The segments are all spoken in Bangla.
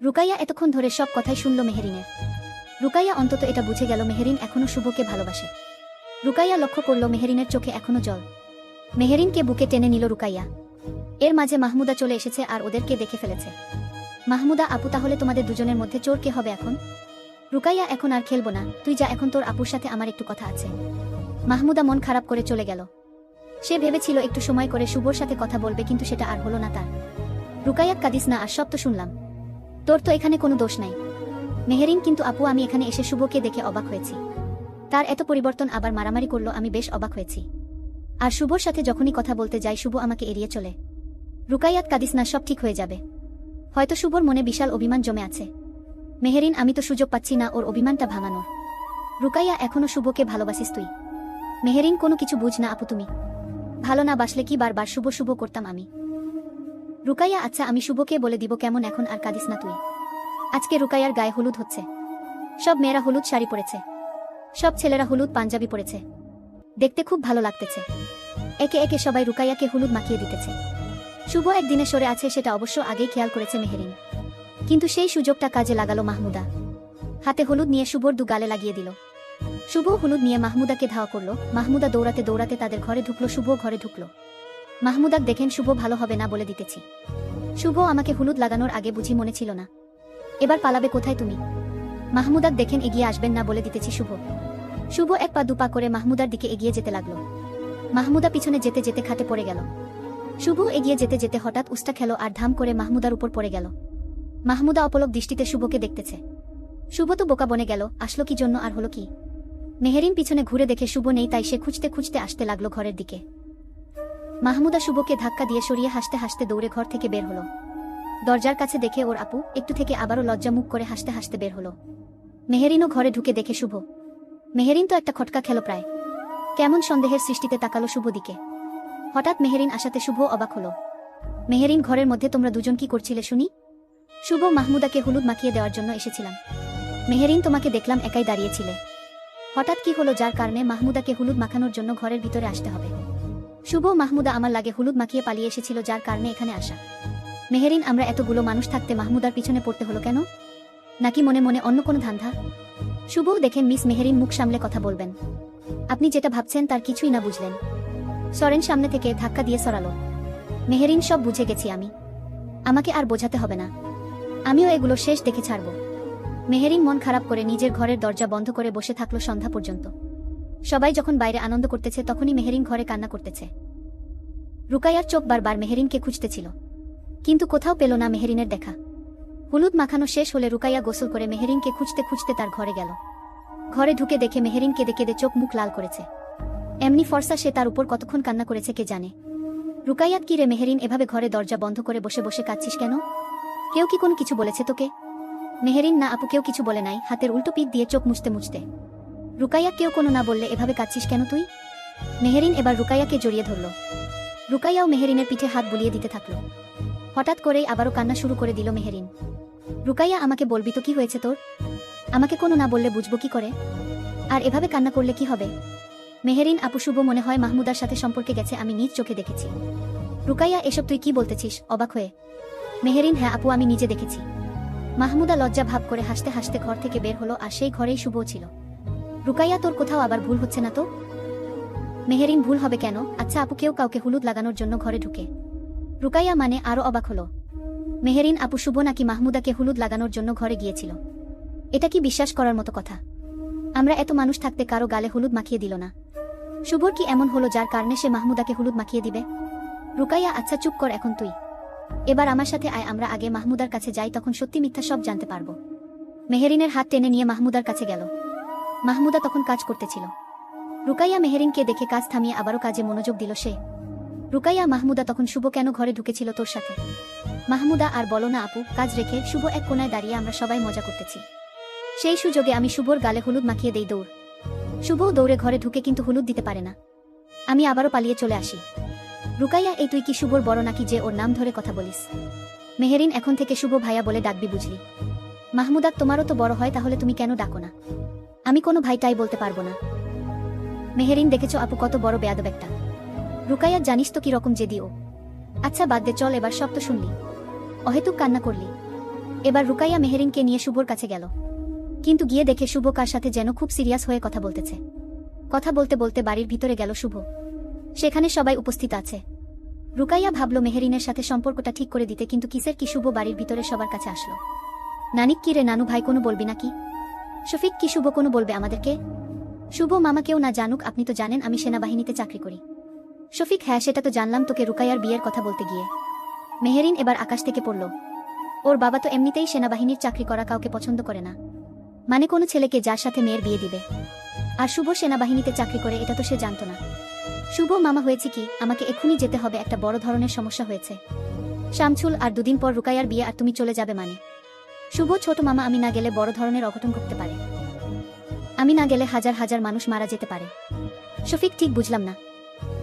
রুকাইয়া এতক্ষণ ধরে সব কথাই শুনল মেহেরিনের। রুকাইয়া অন্তত এটা বুঝে গেল মেহেরিন এখনো শুভকে ভালোবাসে। রুকাইয়া লক্ষ্য করল মেহেরিনের চোখে এখনো জল। মেহেরিনকে বুকে টেনে নিল রুকাইয়া। এর মাঝে মাহমুদা চলে এসেছে আর ওদেরকে দেখে ফেলেছে। মাহমুদা, আপু, তাহলে তোমাদের দুজনের মধ্যে চোর কে হবে এখন? রুকাইয়া, এখন আর খেলবো না, তুই যা, এখন তোর আপুর সাথে আমার একটু কথা আছে। মাহমুদা মন খারাপ করে চলে গেল। সে ভেবেছিল একটু সময় করে শুভর সাথে কথা বলবে, কিন্তু সেটা আর হলো না তার। রুকাইয়া, কাঁদিস না, আর সব তো শুনলাম। তোর তো এখানে কোনো দোষ নাই। মেহেরিন, কিন্তু আপু, আমি এখানে এসে শুভকে দেখে অবাক হয়েছি। তার এত পরিবর্তন, আবার মারামারি করলো, আমি বেশ অবাক হয়েছি। আর শুভর সাথে যখনই কথা বলতে যাই শুভ আমাকে এড়িয়ে চলে। রুকাইয়াত, কাঁদিস না, সব ঠিক হয়ে যাবে। হয়তো শুভর মনে বিশাল অভিমান জমে আছে। মেহেরিন, আমি তো সুযোগ পাচ্ছি না ওর অভিমানটা ভাঙানোর। রুকাইয়া, এখনো শুভকে ভালোবাসিস তুই? মেহেরিন, কোনো কিছু বুঝ না আপু তুমি। ভালো না বাসলে কি বারবার শুভ শুভ করতাম আমি? রুকাইয়া, আচ্ছা আমি শুভকে বলে দিব কেমন, এখন আর কাঁদিস না তুই। আজকে রুকাইয়ার গায়ে হলুদ হচ্ছে। সব মেয়েরা হলুদ শাড়ি পরেছে, সব ছেলেরা হলুদ পাঞ্জাবি পরেছে। দেখতে খুব ভালো লাগতেছে। একে একে সবাই রুকাইয়াকে হলুদ মাখিয়ে দিতেছে। শুভ একদিনে সরে আছে, সেটা অবশ্য আগেই খেয়াল করেছে মেহেরিন। কিন্তু সেই সুযোগটা কাজে লাগালো মাহমুদা। হাতে হলুদ নিয়ে শুভর দু গালে লাগিয়ে দিল। শুভ হলুদ নিয়ে মাহমুদাকে ধাওয়া করলো। মাহমুদা দৌড়াতে দৌড়াতে তাদের ঘরে ঢুকলো। শুভ ঘরে ঢুকলো। মাহমুদাক দেখেন, শুভ ভালো হবে না বলে দিতেছি। শুভ, আমাকে হলুদ লাগানোর আগে বুঝি মনে ছিল না? এবার পালাবে কোথায় তুমি? মাহমুদাক দেখেন, এগিয়ে আসবেন না বলে দিতেছি শুভ। শুভ এক পা দুপা করে মাহমুদার দিকে এগিয়ে যেতে লাগলো। মাহমুদা পিছনে যেতে যেতে খাটে পড়ে গেল। শুভ এগিয়ে যেতে যেতে হঠাৎ উস্টা খেলো আর ধাম করে মাহমুদার উপর পড়ে গেল। মাহমুদা অপলক দৃষ্টিতে শুভকে দেখতেছে। শুভ তো বোকা বনে গেল, আসলো কি জন্য আর হলো কি? মেহেরিন পিছনে ঘুরে দেখে শুভ নেই, তাই সে খুঁজতে খুঁজতে আসতে লাগলো ঘরের দিকে। মাহমুদা শুভকে ধাক্কা দিয়ে সরিয়ে হাসতে হাসতে দৌড়ে ঘর থেকে বের হলো। দরজার কাছে দেখে ওর আপু একটু থেকে আবারও লজ্জা মুখ করে হাসতে হাসতে বের হলো। মেহেরিনও ঘরে ঢুকে দেখে শুভ। মেহেরিন তো একটা খটকা খেলো প্রায়। কেমন সন্দেহের সৃষ্টিতে তাকালো শুভ দিকে। হঠাৎ মেহেরিন আসাতে শুভ অবাক হলো। মেহেরিন, ঘরের মধ্যে তোমরা দুজন কি করছিলে শুনি? শুভ, মাহমুদাকে হলুদ মাখিয়ে দেওয়ার জন্য এসেছিলাম। মেহেরিন, তোমাকে দেখলাম একাই দাঁড়িয়েছিলে। হঠাৎ কি হলো যার কারণে মাহমুদাকে হলুদ মাখানোর জন্য ঘরের ভিতরে আসতে হবে? শুভ, মাহমুদা আমার লাগে হলুদ মাখিয়ে পালিয়ে এসেছিল, যার কারণে এখানে আসা। মেহেরিন, আমরা এতগুলো মানুষ থাকতে মাহমুদার পিছনে পড়তে হলো কেন? নাকি মনে মনে অন্য কোনো ধান্ধা? শুভ, দেখেন মিস মেহেরিন, মুখ সামলে কথা বলবেন। আপনি যেটা ভাবছেন তার কিছুই না, বুঝলেন? সরেন সামনে থেকে, ধাক্কা দিয়ে সরালো। মেহেরিন, সব বুঝে গেছি আমি। আমাকে আর বোঝাতে হবে না। আমিও এগুলো শেষ দেখে ছাড়ব। মেহেরিন মন খারাপ করে নিজের ঘরের দরজা বন্ধ করে বসে থাকলো সন্ধ্যা পর্যন্ত। সবাই যখন বাইরে আনন্দ করতেছে তখনই মেহেরিন ঘরে কান্না করতেছে। রুকাইয়ার চোখ বারবার মেহেরিনকে খুঁজতেছিল, কিন্তু কোথাও পেল না মেহেরিনের দেখা। হলুদ মাখানো শেষ হলে রুকাইয়া গোসল করে মেহেরিনকে খুঁজতে খুঁজতে তার ঘরে গেল। ঘরে ঢুকে দেখে মেহেরিন কেঁদে কেঁদে চোখ মুখ লাল করেছে। এমনি ফর্সা সে, তার উপর কতক্ষণ কান্না করেছে কে জানে। রুকাইয়াত, কি রে মেহেরিন, এভাবে ঘরে দরজা বন্ধ করে বসে বসে কাঁদছিস কেন? কেউ কি কোনো কিছু বলেছে তোকে? মেহেরিন, না আপু, কেউ কিছু বলে নাই, হাতের উল্টো পিঠ দিয়ে চোখ মুছতে মুছতে। রুকাইয়া, কেউ কোনো না বললে এভাবে কাঁদছিস কেন তুই? মেহেরিন এবার রুকাইয়াকে জড়িয়ে ধরল। রুকাইয়াও মেহেরিনের পিঠে হাত বুলিয়ে দিতে থাকল। হঠাৎ করেই আবারও কান্না শুরু করে দিল মেহেরিন। রুকাইয়া, আমাকে বলবি তো কি হয়েছে তোর? আমাকে কোনো না বললে বুঝবো কি করে? আর এভাবে কান্না করলে কি হবে? মেহেরিন, আপু, শুভ মনে হয় মাহমুদার সাথে সম্পর্কে গেছে, আমি নিজ চোখে দেখেছি। রুকাইয়া, এসব তুই কি বলতেছিস অবাক হয়ে? মেহেরিন, হ্যাঁ আপু, আমি নিজে দেখেছি। মাহমুদা লজ্জা ভাব করে হাসতে হাসতে ঘর থেকে বের হলো, আর সেই ঘরেই শুভও ছিল। রুকাইয়া, তোর কোথাও আবার ভুল হচ্ছে না তো? মেহেরিন, ভুল হবে কেন? আচ্ছা আপু, কেউ কাউকে হলুদ লাগানোর জন্য ঘরে ঢুকে? রুকাইয়া মানে আরও অবাক হলো। মেহেরিন, আপু, শুভ নাকি মাহমুদাকে হলুদ লাগানোর জন্য ঘরে গিয়েছিল? এটা কি বিশ্বাস করার মতো কথা? আমরা এত মানুষ থাকতে কারো গালে হলুদ মাখিয়ে দিল না। শুভর কি এমন হলো যার কারণে সে মাহমুদাকে হলুদ মাখিয়ে দিবে? রুকাইয়া, আচ্ছা চুপ কর এখন তুই। এবার আমার সাথে আয়, আমরা আগে মাহমুদার কাছে যাই, তখন সত্যি মিথ্যা সব জানতে পারবো। মেহেরিনের হাত টেনে নিয়ে মাহমুদার কাছে গেল। মাহমুদা তখন কাজ করতেছিল। রুকাইয়া মেহেরিনকে দেখে কাজ থামিয়ে আবারও কাজে মনোযোগ দিল সে। রুকাইয়া, মাহমুদা তখন শুভ কেন ঘরে ঢুকেছিল তোর সাথে? মাহমুদা, আর বলো না আপু, কাজ রেখে শুভ এক কোনায় দাঁড়িয়ে আমরা সবাই মজা করতেছি। সেই সুযোগে আমি শুভর গালে হলুদ মাখিয়ে দেই দৌড়। শুভ দৌড়ে ঘরে ঢুকে কিন্তু হলুদ দিতে পারে না। আমি আবারও পালিয়ে চলে আসি। রুকাইয়া, এই তুই কি শুভর বড় নাকি যে ওর নাম ধরে কথা বলিস? মেহেরিন, এখন থেকে শুভ ভাইয়া বলে ডাকবি, বুঝলি? মাহমুদা, তোমারও তো বড় হয়, তাহলে তুমি কেন ডাকো না? আমি কোনো ভাইটাই বলতে পারবো না। মেহেরিন, দেখেছ আপু কত বড় বেয়াদব একটা। রুকাইয়া, জানিস তো কি রকম জেদি ও। আচ্ছা বাদ দে, চল, এবার সব তো শুনলি, অহেতুক কান্না করলি। এবার রুকাইয়া মেহেরিনকে নিয়ে শুভর কাছে গেল, কিন্তু গিয়ে দেখে শুভ কার সাথে যেন খুব সিরিয়াস হয়ে কথা বলতেছে। কথা বলতে বলতে বাড়ির ভিতরে গেল শুভ। সেখানে সবাই উপস্থিত আছে। রুকাইয়া ভাবল মেহেরিনের সাথে সম্পর্কটা ঠিক করে দিতে, কিন্তু কিসের কি শুভ বাড়ির ভিতরে সবার কাছে আসলো। নানিক কি রে নানু ভাই, কোনো বলবি নাকি? শফিক কি শুভ কোনো বলবে আমাদেরকে? শুভ মামা কেউ না জানুক, আপনি তো জানেন আমি সেনাবাহিনীতে চাকরি করি। শফিক হ্যাঁ সেটা তো জানলাম, তোকে রুকাইয়ার বিয়ের কথা বলতে গিয়ে। মেহেরিন এবার আকাশ থেকে পড়ল। ওর বাবা তো এমনিতেই সেনাবাহিনীর চাকরি করা কাউকে পছন্দ করে না, মানে কোনো ছেলেকে যার সাথে মেয়ের বিয়ে দিবে। আর শুভ সেনাবাহিনীতে চাকরি করে এটা তো সে জানত না। শুভ মামা হয়েছে কি, আমাকে এক্ষুনি যেতে হবে, একটা বড় ধরনের সমস্যা হয়েছে। শামছুল আর দুদিন পর রুকাইয়ার বিয়ে আর তুমি চলে যাবে মানে? শুভ ছোট মামা, আমি না গেলে বড় ধরনের অঘটন ঘটতে পারে। আমি না গেলে হাজার হাজার মানুষ মারা যেতে পারে। শফিক ঠিক বুঝলাম না।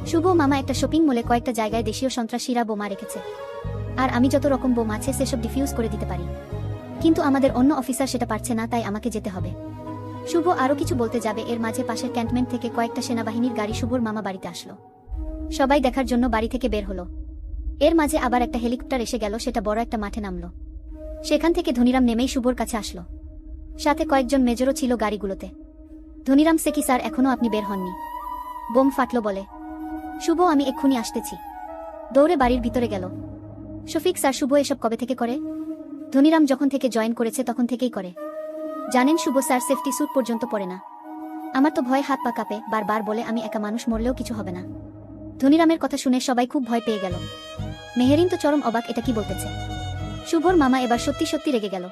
শুভ মামা একটা শপিং মলে কয়েকটা জায়গায় দেশীয় সন্ত্রাসীরা বোমা রেখেছে, আর আমি যত রকম বোম আছে সেসব ডিফিউজ করে দিতে পারি, কিন্তু আমাদের অন্য অফিসার সেটা পারছে না, তাই আমাকে যেতে হবে। শুভ আরও কিছু বলতে যাবে, এর মাঝে পাশের ক্যান্টনমেন্ট থেকে কয়েকটা সেনাবাহিনীর গাড়ি শুভর মামা বাড়িতে আসলো। সবাই দেখার জন্য বাড়ি থেকে বের হলো। এর মাঝে আবার একটা হেলিকপ্টার এসে গেল, সেটা বড় একটা মাঠে নামলো। সেখান থেকে ধনিরাম নেমেই শুভর কাছে আসলো। সাথে কয়েকজন মেজরও ছিল গাড়িগুলোতে। ধনিরাম সে কি স্যার, এখনো আপনি বের হননি? বোম ফাটলো বলে। শুভ আমি এক্ষুনি আসতেছি। দৌড়ে বাড়ির ভিতরে গেল। শফিক স্যার শুভ এসব কবে থেকে করে? ধনিরাম যখন থেকে জয়েন করেছে তখন থেকেই করে। জানেন শুভ স্যার সেফটি স্যুট পর্যন্ত পরে না। আমার তো ভয়ে হাত পা কাঁপে, বারবার বলে আমি একা মানুষ, মরলেও কিছু হবে না। ধনিরামের কথা শুনে সবাই খুব ভয় পেয়ে গেল। মেহেরিন তো চরম অবাক, এটা কি বলতেছে? শুভর মামা এবার সত্যি সত্যি রেগে গেল।